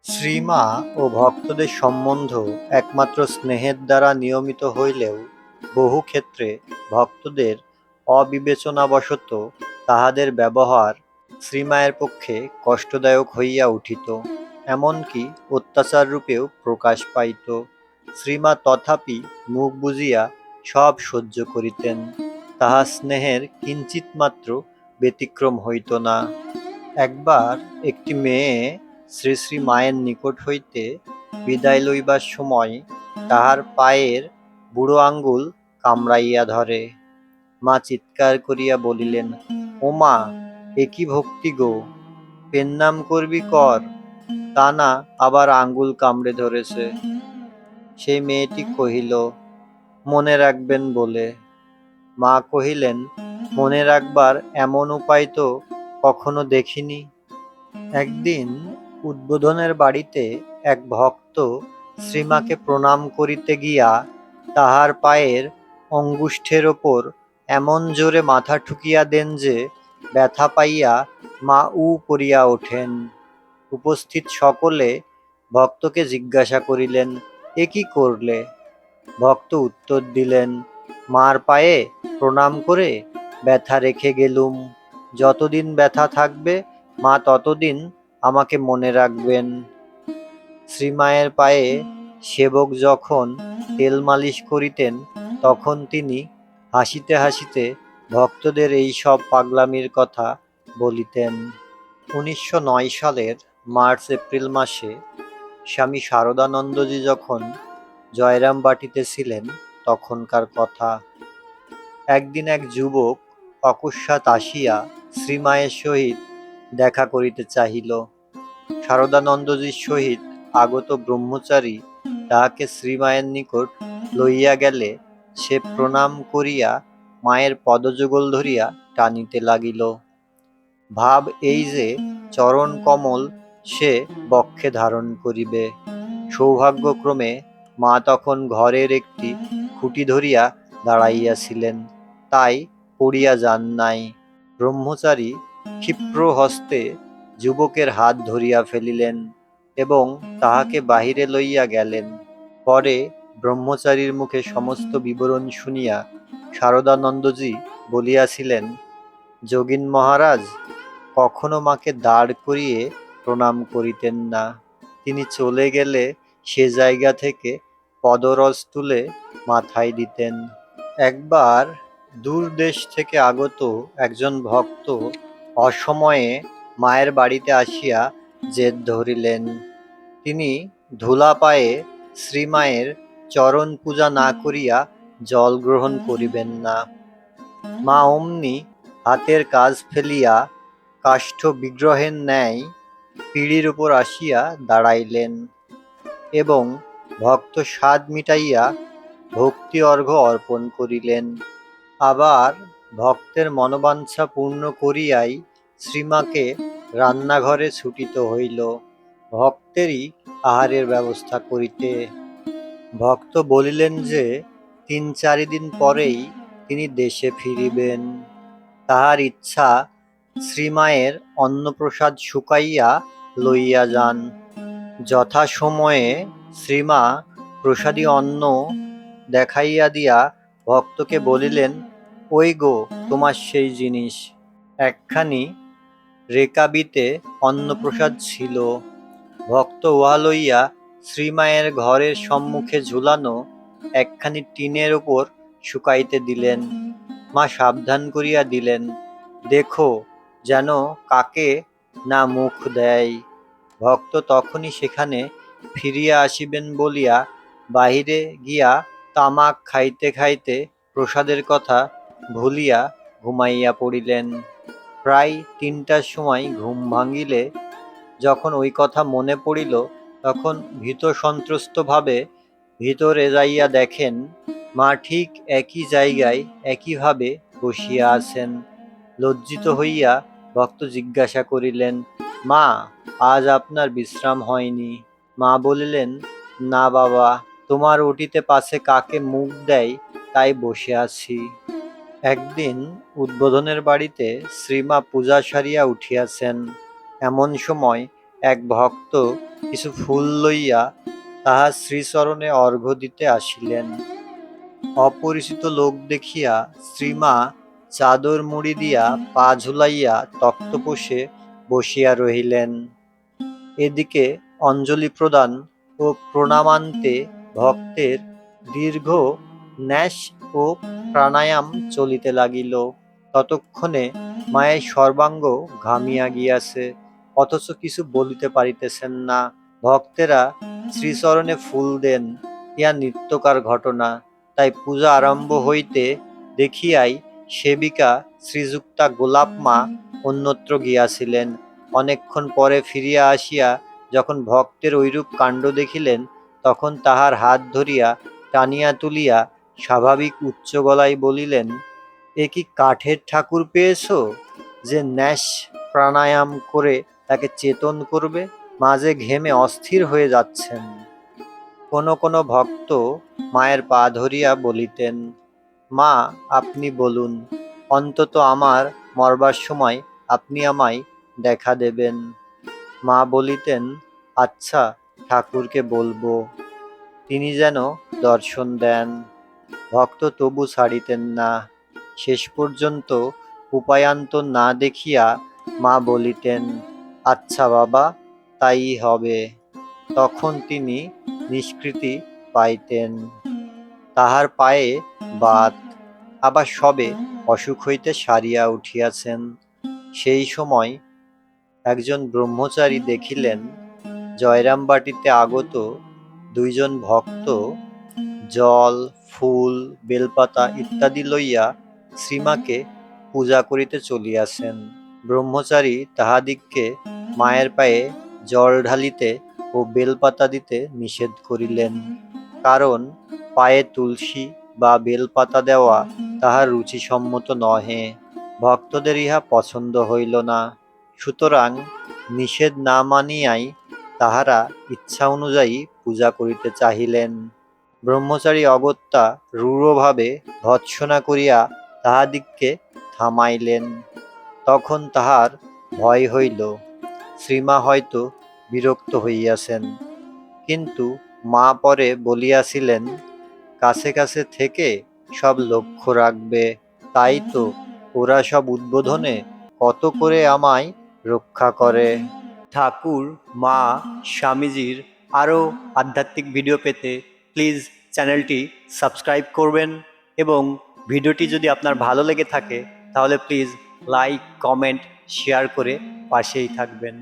শ্রীমা ও ভক্তদের সম্বন্ধ একমাত্র স্নেহের দ্বারা নিয়মিত হইলেও বহু ক্ষেত্রে ভক্তদের অবিবেচনাবশত তাহাদের ব্যবহার শ্রীমায়ের পক্ষে কষ্টদায়ক হইয়া উঠিত, এমনকি অত্যাচার রূপেও প্রকাশ পাইত। শ্রীমা তথাপি মুখ বুজিয়া সব সহ্য করিতেন, তাহা স্নেহের কিঞ্চিৎমাত্র ব্যতিক্রম হইত না। একবার একটি মেয়ে শ্রী শ্রী মায়ের নিকট হইতে বিদায় লইবার সময় তাহার পায়ের বুড়ো আঙ্গুল কামড়াইয়া ধরে। মা চিৎকার করিয়া বলিলেন, ও মা, এ কি ভক্তি গো, পেন নাম করবি কর, তা না আবার আঙ্গুল কামড়ে ধরেছে। সেই মেয়েটি কহিল, মনে রাখবেন বলে। মা কহিলেন, মনে রাখবার এমন উপায় তো কখনো দেখিনি। একদিন উদ্বোধনের বাড়িতে এক ভক্ত শ্রীমাকে প্রণাম করিতে গিয়া তাহার পায়ের অঙ্গুষ্ঠের ওপর এমন জোরে মাথা ঠুকিয়া দেন যে ব্যথা পাইয়া মা উ করিয়া ওঠেন। উপস্থিত সকলে ভক্তকে জিজ্ঞাসা করিলেন, এ কি করলে? ভক্ত উত্তর দিলেন, মার পায়ে প্রণাম করে ব্যথা রেখে গেলুম। যতদিন ব্যথা থাকবে মা ততদিন আমাকে মনে রাখবেন। শ্রীমায়ের পায়ে সেবক যখন তেল মালিশ করিতেন তখন তিনি হাসিতে হাসিতে ভক্তদের এই সব পাগলামির কথা বলিতেন। 1909 সালের মার্চ এপ্রিল মাসে স্বামী শারদানন্দজি যখন জয়রামবাটিতে ছিলেন তখনকার কথা। একদিন এক যুবক অকস্মাৎ আসিয়া শ্রীমায়ের সহিত দেখা করিতে চাহিল। শারদানন্দজির সহিত আগত ব্রহ্মচারী তাহাকে শ্রীমায়ের নিকট লইয়া গেলে সে প্রণাম করিয়া মায়ের পদযুগল ধরিয়া টানিতে লাগিল। ভাব এই যে চরণ কমল সে বক্ষে ধারণ করিবে। সৌভাগ্যক্রমে মা তখন ঘরের একটি খুঁটি ধরিয়া দাঁড়াইয়াছিলেন, তাই পড়িয়া যান নাই। ব্রহ্মচারী ক্ষিপ্র হস্তে যুবকের হাত ধরিয়া ফেলিলেন এবং তাহাকে বাহিরে লইয়া গেলেন। পরে ব্রহ্মচারীর মুখে সমস্ত বিবরণ শুনিয়া শারদানন্দজি বলিয়াছিলেন, যোগীন মহারাজ কখনো মাকে দাঁড় করিয়ে প্রণাম করিতেন না। তিনি চলে গেলে সে জায়গা থেকে পদরজ তুলে মাথায় দিতেন। একবার দূর দেশ থেকে আগত একজন ভক্ত অসময়ে মায়ের বাড়িতে আসিয়া জেদ ধরিলেন। তিনি ধুলা পায়ে শ্রীমায়ের চরণ পূজা না করিয়া জল গ্রহণ করিবেন না। মা অমনি হাতের কাজ ফেলিয়া কাষ্ঠ বিগ্রহের ন্যায় পিঁড়ির উপর আসিয়া দাঁড়াইলেন এবং ভক্ত স্বাদ মিটাইয়া ভক্তি অর্ঘ্য অর্পণ করিলেন। আবার ভক্তের মনোবাঞ্ছা পূর্ণ করিয়াই শ্রীমাকে রান্নাঘরে ছুটিত হইল ভক্তেরই আহারের ব্যবস্থা করিতে। ভক্ত বলিলেন যে 3-4 দিন পরেই তিনি দেশে ফিরিবেন। তাহার ইচ্ছা শ্রীমায়ের অন্নপ্রসাদ শুকাইয়া লইয়া যান। যথাসময়ে শ্রীমা প্রসাদী অন্ন দেখাইয়া দিয়া ভক্তকে বলিলেন, ওই গো তোমার সেই জিনিস। একখানি রেকাবিতে অন্নপ্রসাদ ছিল। ভক্ত উহা লইয়া শ্রীমায়ের ঘরের সম্মুখে ঝুলানো একখানি টিনের উপর শুকাইতে দিলেন। মা সাবধান করিয়া দিলেন, দেখো যেন কাকে না মুখ দেয়। ভক্ত তখনই সেখানে ফিরিয়া আসিবেন বলিয়া বাহিরে গিয়া তামাক খাইতে খাইতে প্রসাদের কথা ভুলিয়া ঘুমাইয়া পড়িলেন। প্রায় 3টার সময় ঘুম ভাঙিলে যখন ওই কথা মনে পড়িল তখন ভীত সন্ত্রস্ত ভাবে ভিতরে যাইয়া দেখেন মা ঠিক একই জায়গায় একইভাবে বসিয়া আছেন। লজ্জিত হইয়া ভক্ত জিজ্ঞাসা করিলেন, মা, আজ আপনার বিশ্রাম হয়নি? মা বলিলেন, না বাবা, তোমার ওটিতে পাছে কাকে মুখ দেয় তাই বসে আছি। একদিন উদ্বোধনের বাড়িতে শ্রীমা পূজা সারিয়া উঠিয়াছেন। এমন সময় এক ভক্ত কিছু ফুল লইয়া তাহার শ্রীচরণে অর্ঘ্য দিতে আসিলেন। অপরিচিত লোক দেখিয়া শ্রীমা চাদর মুড়ি দিয়া পা ঝুলাইয়া তক্তপোষে বসিয়া রহিলেন। এদিকে অঞ্জলি প্রদান ও প্রণামান্তে ভক্তের দীর্ঘ ন্যাস ও প্রাণায়াম চলিতে লাগিল। ততক্ষণে মায়ের সর্বাঙ্গ ঘামিয়া গিয়াছে, অথচ কিছু বলিতে পারিতেছেন না। ভক্তেরা শ্রীচরণে ফুল দেন, ইহা নিত্যকার ঘটনা। তাই পূজা আরম্ভ হইতে দেখিয়াই সেবিকা শ্রীযুক্তা গোলাপ মা অন্যত্র গিয়াছিলেন। অনেকক্ষণ পরে ফিরিয়া আসিয়া যখন ভক্তের ঐরূপ কাণ্ড দেখিলেন, তখন তাহার হাত ধরিয়া টানিয়া তুলিয়া স্বাভাবিক উচ্চ গলায় বলিলেন, এ কি কাঠের ঠাকুর পেয়েছ, যে ন্যাস প্রাণায়াম করে তাকে চেতন করবে? মাঝে ঘেমে অস্থির হয়ে যাচ্ছেন। কোনো কোনো ভক্ত মায়ের পা ধরিয়া বলিতেন, মা আপনি বলুন, অন্তত আমার মরবার সময় আপনি আমায় দেখা দেবেন। মা বলিতেন, আচ্ছা ঠাকুরকে বলবো, তিনি যেন দর্শন দেন। ভক্ত তবু ছাড়িতেন না। শেষ পর্যন্ত উপায়ান্তর না দেখিয়া মা বলিতেন, আচ্ছা বাবা, তাই হবে। তখন তিনি নিষ্কৃতি পাইতেন। তাহার পায়ে বাত, আবার সবে অসুখ হইতে সারিয়া উঠিয়াছেন। সেই সময় একজন ব্রহ্মচারী দেখিলেন, জয়রামবাটিতে আগত দুইজন ভক্ত জল, ফুল, বেলপাতা ইত্যাদি লইয়া শ্রীমাকে পূজা করিতে চলিয়াছেন। ব্রহ্মচারী তাহাদিগকে মায়ের পায়ে জল ঢালিতে ও বেলপাতা দিতে নিষেধ করিলেন, কারণ পায়ে তুলসী বা বেলপাতা দেওয়া তাহার রুচিসম্মত নহে। ভক্তদের ইহা পছন্দ হইল না। সুতরাং নিষেধ না মানিয়াই তাহারা ইচ্ছা অনুযায়ী পূজা করিতে চাহিলেন। ব্রহ্মচারী অগত্যা রূঢ়ভাবে ভর্ৎসনা করিয়া তাহাদিগকে থামাইলেন। তখন তাহার ভয় হইল, শ্রীমা হয়তো বিরক্ত হইয়াছেন। কিন্তু মা পরে বলিয়াছিলেন, কাছে কাছে থেকে সব লক্ষ্য রাখবে, তাই তো ওরা সব উদ্বোধনে কত করে আমায় রক্ষা করে। ঠাকুর, মা, স্বামীজির আরও আধ্যাত্মিক ভিডিও পেতে প্লিজ চ্যানেলটি সাবস্ক্রাইব করবেন, এবং ভিডিওটি যদি আপনার ভালো লেগে থাকে তাহলে প্লিজ লাইক, কমেন্ট, শেয়ার করে পাশেই থাকবেন।